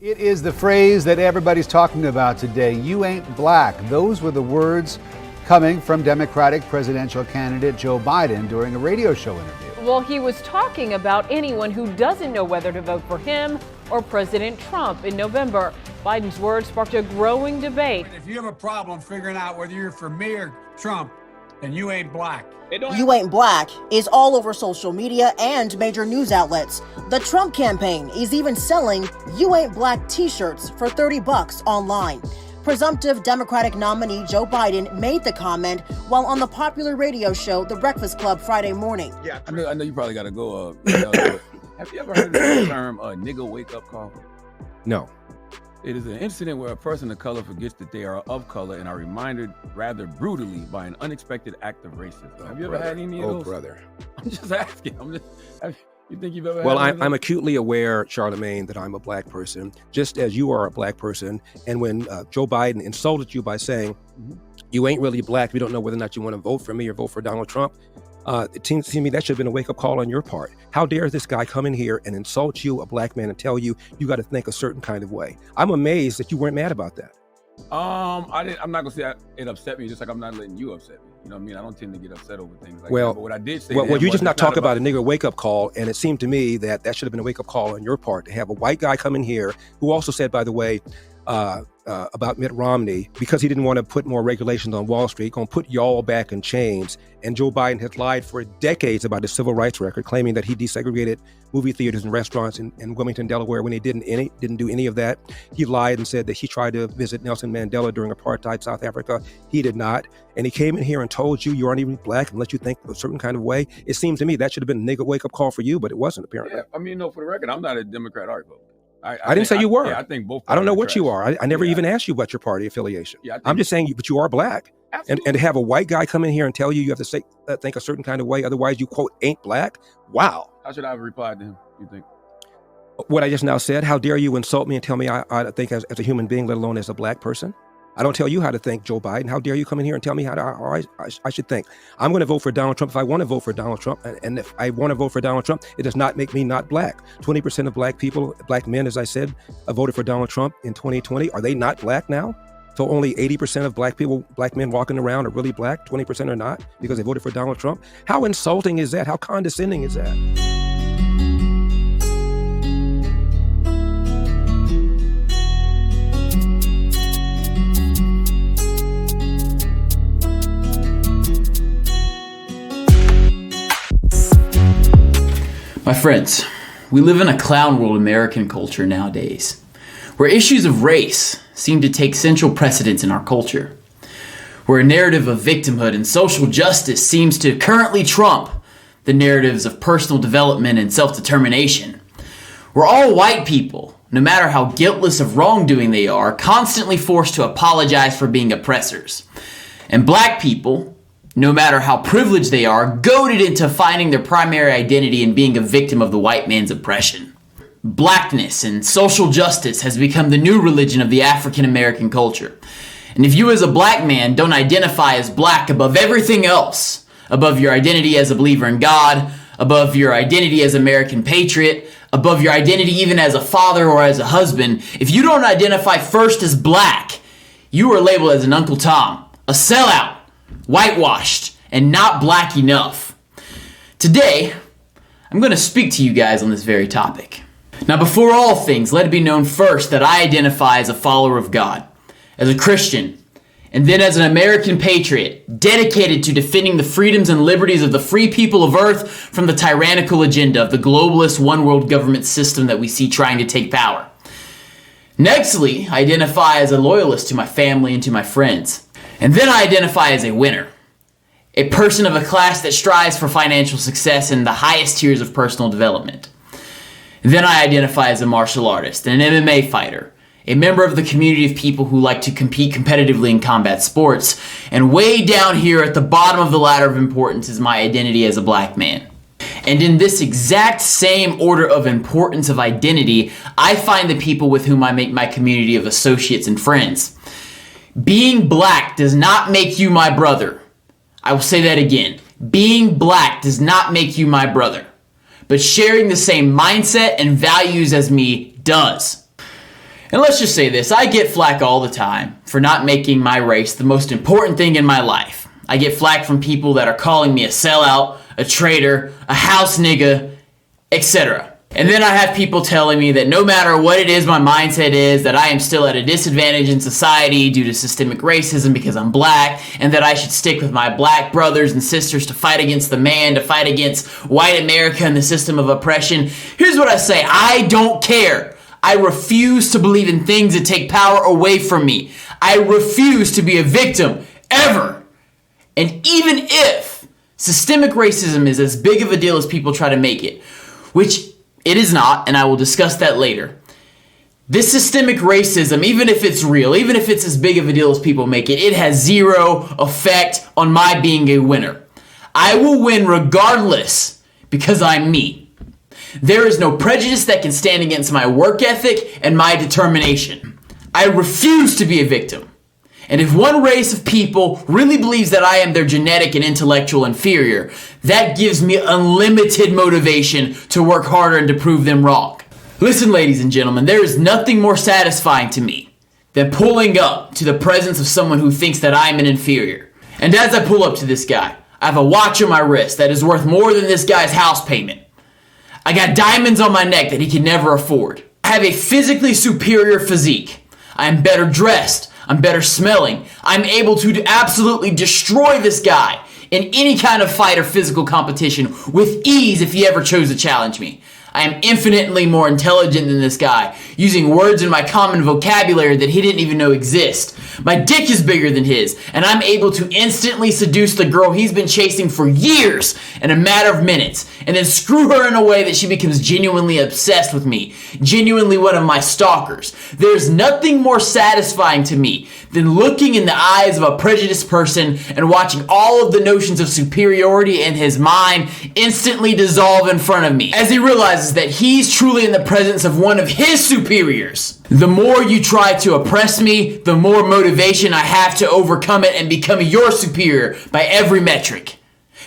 It is the phrase that everybody's talking about today. You ain't black. Those were the words coming from Democratic presidential candidate Joe Biden during a radio show interview. Well, he was talking about anyone who doesn't know whether to vote for him or President Trump in November. Biden's words sparked a growing debate. If you have a problem figuring out whether you're for me or Trump, then you ain't black. You ain't black is all over social media and major news outlets. The Trump campaign is even selling You Ain't Black t-shirts for $30 online. Presumptive Democratic nominee Joe Biden made the comment while on the popular radio show The Breakfast Club Friday morning. Yeah, I know you probably got to go. Have you ever heard of the term nigga wake-up call? No. It is an incident where a person of color forgets that they are of color and are reminded rather brutally by an unexpected act of racism. Have you ever had any of those? Oh, brother. I'm just asking. You think you've ever Well, had I'm acutely aware, Charlemagne, that I'm a black person, just as you are a black person. And when Joe Biden insulted you by saying, you ain't really black, we don't know whether or not you want to vote for me or vote for Donald Trump, it seems to me that should have been a wake-up call on your part. How dare this guy come in here and insult you, a black man, and tell you you got to think a certain kind of way? I'm amazed that you weren't mad about that. I'm not gonna say it upset me, just like I'm not letting you upset me. You know what I mean? I don't tend to get upset over things like that. But what I did say, well, you just not talk about a nigger wake-up call, and it seemed to me that should have been a wake-up call on your part to have a white guy come in here who also said, by the way, about Mitt Romney, because he didn't want to put more regulations on Wall Street, going to put y'all back in chains. And Joe Biden has lied for decades about his civil rights record, claiming that he desegregated movie theaters and restaurants in Wilmington, Delaware, when he didn't do any of that. He lied and said that he tried to visit Nelson Mandela during apartheid South Africa. He did not. And he came in here and told you aren't even black and let you think a certain kind of way. It seemed to me that should have been a nigga wake-up call for you, but it wasn't, apparently. Yeah, I mean, no, for the record, I'm not a Democrat or Republican. I didn't say you were. Yeah, I think both. I don't know what you are. I never even asked you about your party affiliation. Yeah, I'm just saying, but you are black. And to have a white guy come in here and tell you have to say, think a certain kind of way, otherwise you, quote, ain't black. Wow. How should I have replied to him, you think? What I just now said, how dare you insult me and tell me I think as a human being, let alone as a black person? I don't tell you how to think, Joe Biden. How dare you come in here and tell me how I should think? I'm going to vote for Donald Trump if I want to vote for Donald Trump. And if I want to vote for Donald Trump, it does not make me not black. 20% of black people, black men, as I said, voted for Donald Trump in 2020. Are they not black now? So only 80% of black men walking around are really black, 20% are not because they voted for Donald Trump? How insulting is that? How condescending is that? My friends, we live in a clown world American culture nowadays, where issues of race seem to take central precedence in our culture, where a narrative of victimhood and social justice seems to currently trump the narratives of personal development and self-determination, where all white people, no matter how guiltless of wrongdoing they are, constantly forced to apologize for being oppressors, and black people, no matter how privileged they are, goaded into finding their primary identity in being a victim of the white man's oppression. Blackness and social justice has become the new religion of the African American culture. And if you as a black man don't identify as black above everything else, above your identity as a believer in God, above your identity as an American patriot, above your identity even as a father or as a husband, if you don't identify first as black, you are labeled as an Uncle Tom, a sellout, whitewashed, and not black enough. Today, I'm going to speak to you guys on this very topic. Now, before all things, let it be known first that I identify as a follower of God, as a Christian, and then as an American patriot, dedicated to defending the freedoms and liberties of the free people of Earth from the tyrannical agenda of the globalist one-world government system that we see trying to take power. Nextly, I identify as a loyalist to my family and to my friends. And then I identify as a winner, a person of a class that strives for financial success in the highest tiers of personal development. Then I identify as a martial artist and an MMA fighter, a member of the community of people who like to compete competitively in combat sports, and way down here at the bottom of the ladder of importance is my identity as a black man. And in this exact same order of importance of identity, I find the people with whom I make my community of associates and friends. Being black does not make you my brother. I will say that again. Being black does not make you my brother. But sharing the same mindset and values as me does. And let's just say this, I get flack all the time for not making my race the most important thing in my life. I get flack from people that are calling me a sellout, a traitor, a house nigga, etc. And then I have people telling me that no matter what it is my mindset is, that I am still at a disadvantage in society due to systemic racism because I'm black, and that I should stick with my black brothers and sisters to fight against the man, to fight against white America and the system of oppression. Here's what I say, I don't care. I refuse to believe in things that take power away from me. I refuse to be a victim, ever. And even if systemic racism is as big of a deal as people try to make it, which it is not, and I will discuss that later. This systemic racism, even if it's real, even if it's as big of a deal as people make it, it has zero effect on my being a winner. I will win regardless because I'm me. There is no prejudice that can stand against my work ethic and my determination. I refuse to be a victim. And if one race of people really believes that I am their genetic and intellectual inferior, that gives me unlimited motivation to work harder and to prove them wrong. Listen, ladies and gentlemen, there is nothing more satisfying to me than pulling up to the presence of someone who thinks that I am an inferior. And as I pull up to this guy, I have a watch on my wrist that is worth more than this guy's house payment. I got diamonds on my neck that he can never afford. I have a physically superior physique. I am better dressed. I'm better smelling. I'm able to absolutely destroy this guy in any kind of fight or physical competition with ease if he ever chose to challenge me. I am infinitely more intelligent than this guy, using words in my common vocabulary that he didn't even know exist. My dick is bigger than his, and I'm able to instantly seduce the girl he's been chasing for years in a matter of minutes, and then screw her in a way that she becomes genuinely obsessed with me, genuinely one of my stalkers. There's nothing more satisfying to me than looking in the eyes of a prejudiced person and watching all of the notions of superiority in his mind instantly dissolve in front of me, as he realizes that he's truly in the presence of one of his superiors. The more you try to oppress me, the more motivation I have to overcome it and become your superior by every metric.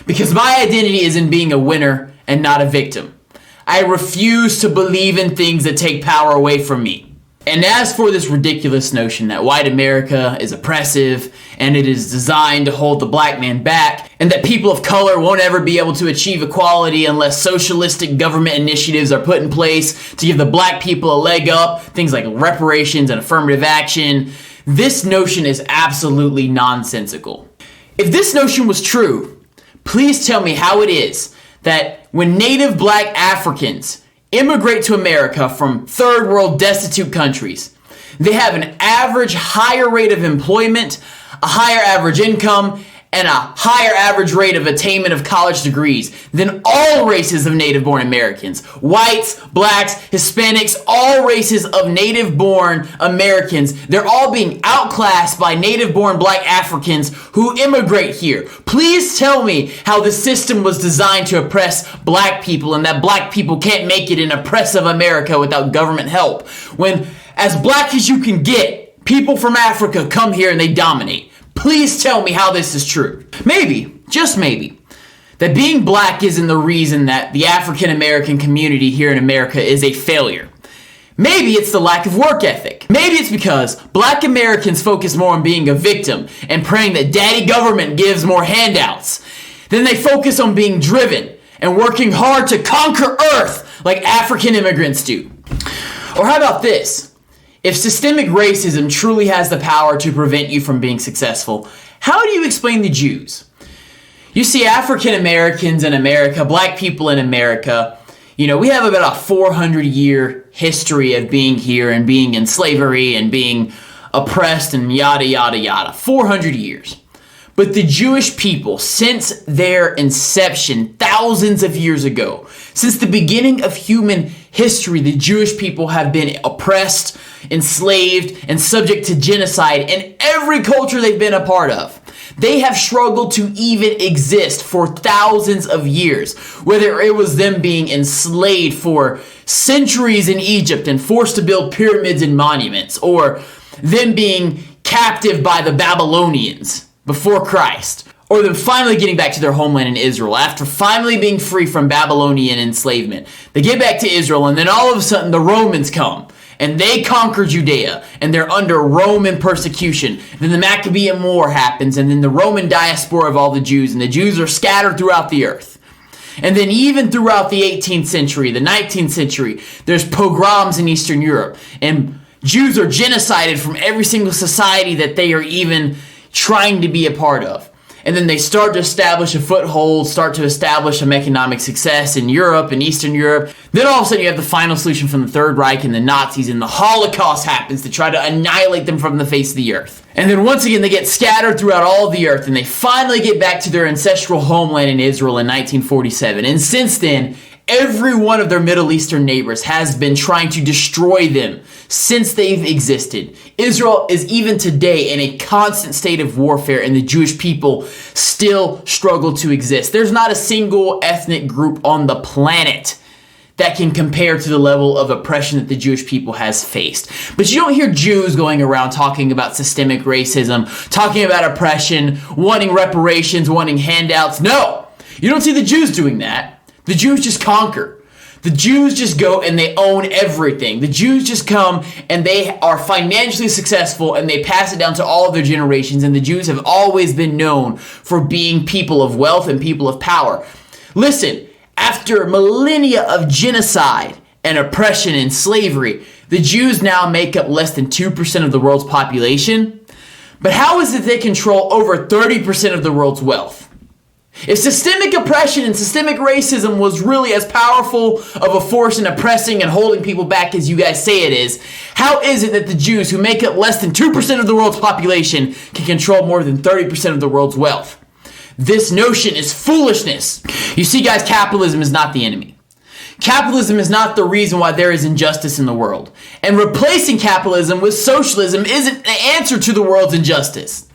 Because my identity is in being a winner and not a victim. I refuse to believe in things that take power away from me. And as for this ridiculous notion that white America is oppressive and it is designed to hold the black man back, and that people of color won't ever be able to achieve equality unless socialistic government initiatives are put in place to give the black people a leg up, things like reparations and affirmative action, this notion is absolutely nonsensical. If this notion was true, please tell me how it is that when native black Africans immigrate to America from third world destitute countries, they have an average higher rate of employment, a higher average income, and a higher average rate of attainment of college degrees than all races of native-born Americans. Whites, blacks, Hispanics, all races of native-born Americans, they're all being outclassed by native-born black Africans who immigrate here. Please tell me how the system was designed to oppress black people and that black people can't make it in oppressive America without government help. When, as black as you can get, people from Africa come here and they dominate. Please tell me how this is true. Maybe, just maybe, that being black isn't the reason that the African American community here in America is a failure. Maybe it's the lack of work ethic. Maybe it's because black Americans focus more on being a victim and praying that daddy government gives more handouts. Then they focus on being driven and working hard to conquer Earth like African immigrants do. Or how about this? If systemic racism truly has the power to prevent you from being successful, how do you explain the Jews? You see, African Americans in America, black people in America, we have about a 400-year history of being here and being in slavery and being oppressed and yada, yada, yada. 400 years. But the Jewish people, since their inception thousands of years ago, since the beginning of human history, the Jewish people have been oppressed, enslaved, and subject to genocide in every culture they've been a part of. They have struggled to even exist for thousands of years, whether it was them being enslaved for centuries in Egypt and forced to build pyramids and monuments, or them being captive by the Babylonians before Christ, or them finally getting back to their homeland in Israel after finally being free from Babylonian enslavement. They get back to Israel, and then all of a sudden the Romans come and they conquer Judea, and they're under Roman persecution. Then the Maccabean War happens, and then the Roman diaspora of all the Jews, and the Jews are scattered throughout the earth. And then even throughout the 18th century, the 19th century, there's pogroms in Eastern Europe, and Jews are genocided from every single society that they are even trying to be a part of. And then they start to establish a foothold, start to establish some economic success in Europe and Eastern Europe. Then all of a sudden you have the final solution from the Third Reich and the Nazis, and the Holocaust happens to try to annihilate them from the face of the earth. And then once again they get scattered throughout all of the earth, and they finally get back to their ancestral homeland in Israel in 1947. And since then, every one of their Middle Eastern neighbors has been trying to destroy them since they've existed. Israel is even today in a constant state of warfare, and the Jewish people still struggle to exist. There's not a single ethnic group on the planet that can compare to the level of oppression that the Jewish people has faced. But you don't hear Jews going around talking about systemic racism, talking about oppression, wanting reparations, wanting handouts. No, you don't see the Jews doing that. The Jews just conquer. The Jews just go and they own everything. The Jews just come and they are financially successful, and they pass it down to all of their generations. And the Jews have always been known for being people of wealth and people of power. Listen, after millennia of genocide and oppression and slavery, the Jews now make up less than 2% of the world's population. But how is it they control over 30% of the world's wealth? If systemic oppression and systemic racism was really as powerful of a force in oppressing and holding people back as you guys say it is, how is it that the Jews, who make up less than 2% of the world's population, can control more than 30% of the world's wealth? This notion is foolishness. You see, guys, capitalism is not the enemy. Capitalism is not the reason why there is injustice in the world. And replacing capitalism with socialism isn't the answer to the world's injustice.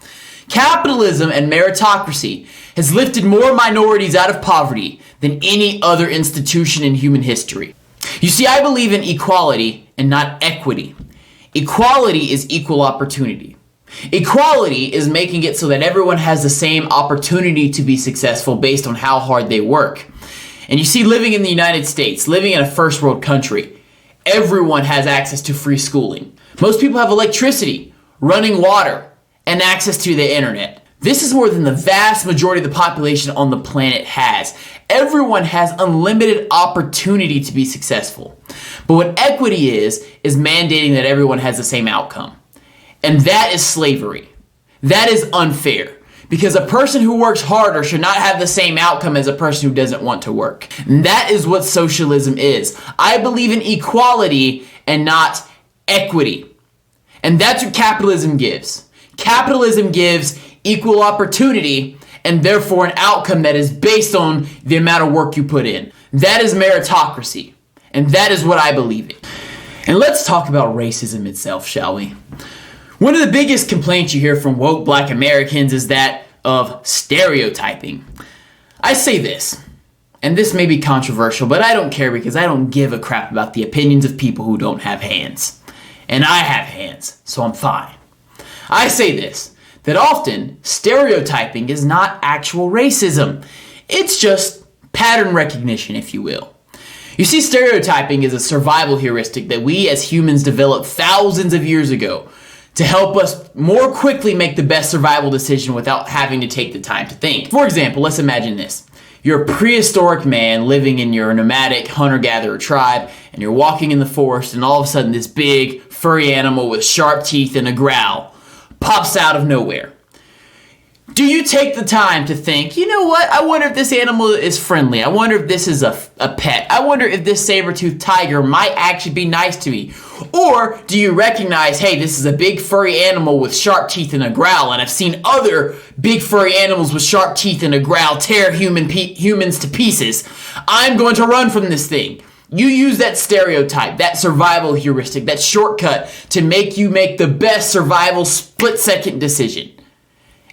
Capitalism and meritocracy has lifted more minorities out of poverty than any other institution in human history. You see, I believe in equality and not equity. Equality is equal opportunity. Equality is making it so that everyone has the same opportunity to be successful based on how hard they work. And you see, living in the United States, living in a first world country, everyone has access to free schooling. Most people have electricity, running water, and access to the internet. This is more than the vast majority of the population on the planet has. Everyone has unlimited opportunity to be successful. But what equity is mandating that everyone has the same outcome. And that is slavery. That is unfair. Because a person who works harder should not have the same outcome as a person who doesn't want to work. And that is what socialism is. I believe in equality and not equity. And that's what capitalism gives. Capitalism gives equal opportunity and therefore an outcome that is based on the amount of work you put in. That is meritocracy. And that is what I believe in. And let's talk about racism itself, shall we? One of the biggest complaints you hear from woke black Americans is that of stereotyping. I say this, and this may be controversial, but I don't care because I don't give a crap about the opinions of people who don't have hands. And I have hands, so I'm fine. I say this, that often stereotyping is not actual racism. It's just pattern recognition, if you will. You see, stereotyping is a survival heuristic that we as humans developed thousands of years ago to help us more quickly make the best survival decision without having to take the time to think. For example, let's imagine this. You're a prehistoric man living in your nomadic hunter-gatherer tribe, and you're walking in the forest, and all of a sudden this big, furry animal with sharp teeth and a growl pops out of nowhere. Do you take the time to think, you know what, I wonder if this animal is friendly. I wonder if this is a pet. I wonder if this saber-toothed tiger might actually be nice to me. Or do you recognize, hey, this is a big furry animal with sharp teeth and a growl, and I've seen other big furry animals with sharp teeth and a growl tear humans to pieces. I'm going to run from this thing. You use that stereotype, that survival heuristic, that shortcut to make you make the best survival split-second decision.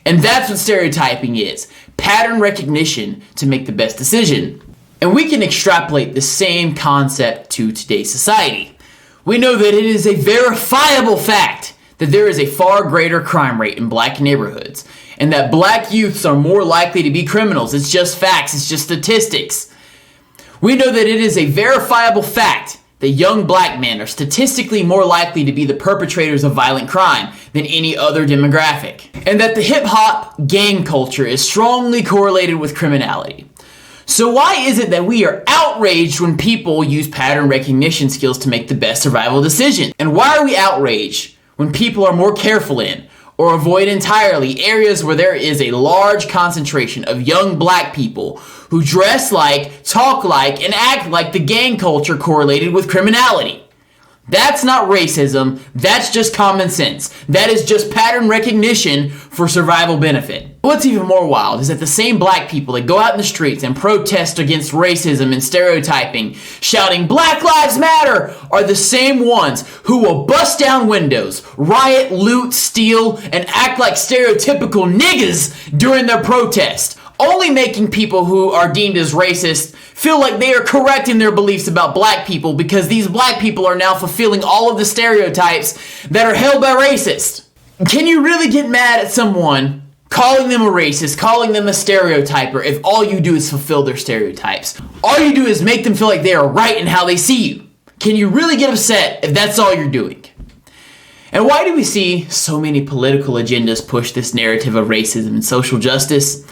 And that's what stereotyping is. Pattern recognition to make the best decision. And we can extrapolate the same concept to today's society. We know that it is a verifiable fact that there is a far greater crime rate in black neighborhoods, and that black youths are more likely to be criminals. It's just facts. It's just statistics. We know that it is a verifiable fact that young black men are statistically more likely to be the perpetrators of violent crime than any other demographic, and that the hip-hop gang culture is strongly correlated with criminality. So why is it that we are outraged when people use pattern recognition skills to make the best survival decision? And why are we outraged when people are more careful in or avoid entirely areas where there is a large concentration of young black people who dress like, talk like, and act like the gang culture correlated with criminality? That's not racism, that's just common sense. That is just pattern recognition for survival benefit. What's even more wild is that the same black people that go out in the streets and protest against racism and stereotyping, shouting "Black Lives Matter," are the same ones who will bust down windows, riot, loot, steal, and act like stereotypical niggas during their protest, only making people who are deemed as racist feel like they are correct in their beliefs about black people because these black people are now fulfilling all of the stereotypes that are held by racists. Can you really get mad at someone calling them a racist, calling them a stereotyper, if all you do is fulfill their stereotypes? All you do is make them feel like they are right in how they see you. Can you really get upset if that's all you're doing? And why do we see so many political agendas push this narrative of racism and social justice?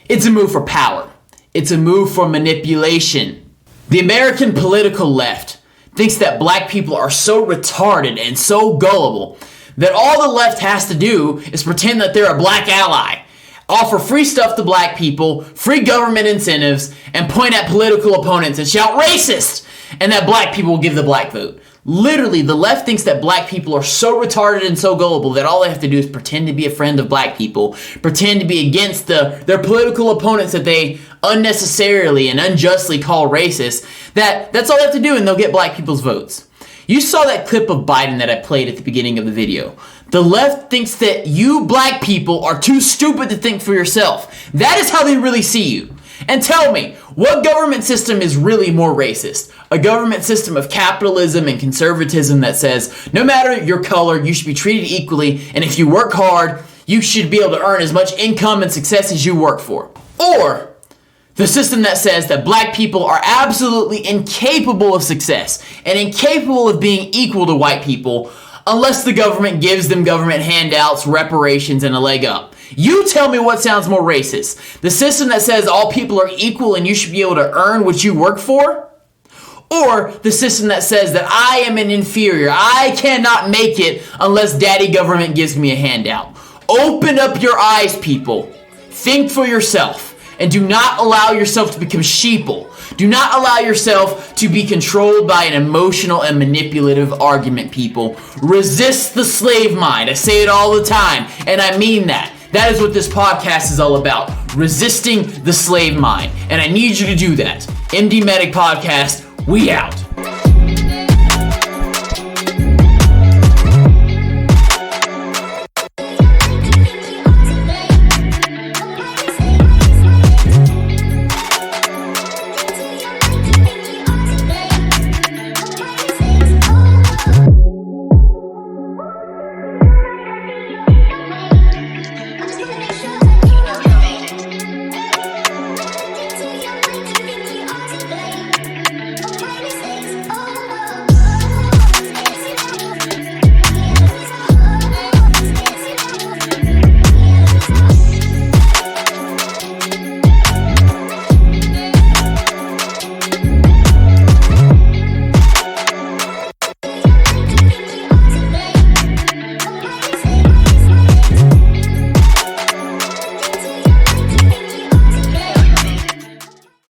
It's a move for power. It's a move for manipulation. The American political left thinks that black people are so retarded and so gullible that all the left has to do is pretend that they're a black ally, offer free stuff to black people, free government incentives, and point at political opponents and shout racist, and that black people will give the black vote. Literally, the left thinks that black people are so retarded and so gullible that all they have to do is pretend to be a friend of black people, pretend to be against their political opponents that they unnecessarily and unjustly call racist, that's all they have to do and they'll get black people's votes. You saw that clip of Biden that I played at the beginning of the video. The left thinks that you black people are too stupid to think for yourself. That is how they really see you. And tell me, what government system is really more racist? A government system of capitalism and conservatism that says, no matter your color, you should be treated equally, and if you work hard, you should be able to earn as much income and success as you work for. Or the system that says that black people are absolutely incapable of success and incapable of being equal to white people unless the government gives them government handouts, reparations, and a leg up. You tell me what sounds more racist. The system that says all people are equal and you should be able to earn what you work for? Or the system that says that I am an inferior, I cannot make it unless daddy government gives me a handout. Open up your eyes, people. Think for yourself. And do not allow yourself to become sheeple. Do not allow yourself to be controlled by an emotional and manipulative argument, people. Resist the slave mind. I say it all the time, and I mean that. That is what this podcast is all about. Resisting the slave mind. And I need you to do that. MD Medic Podcast, we out.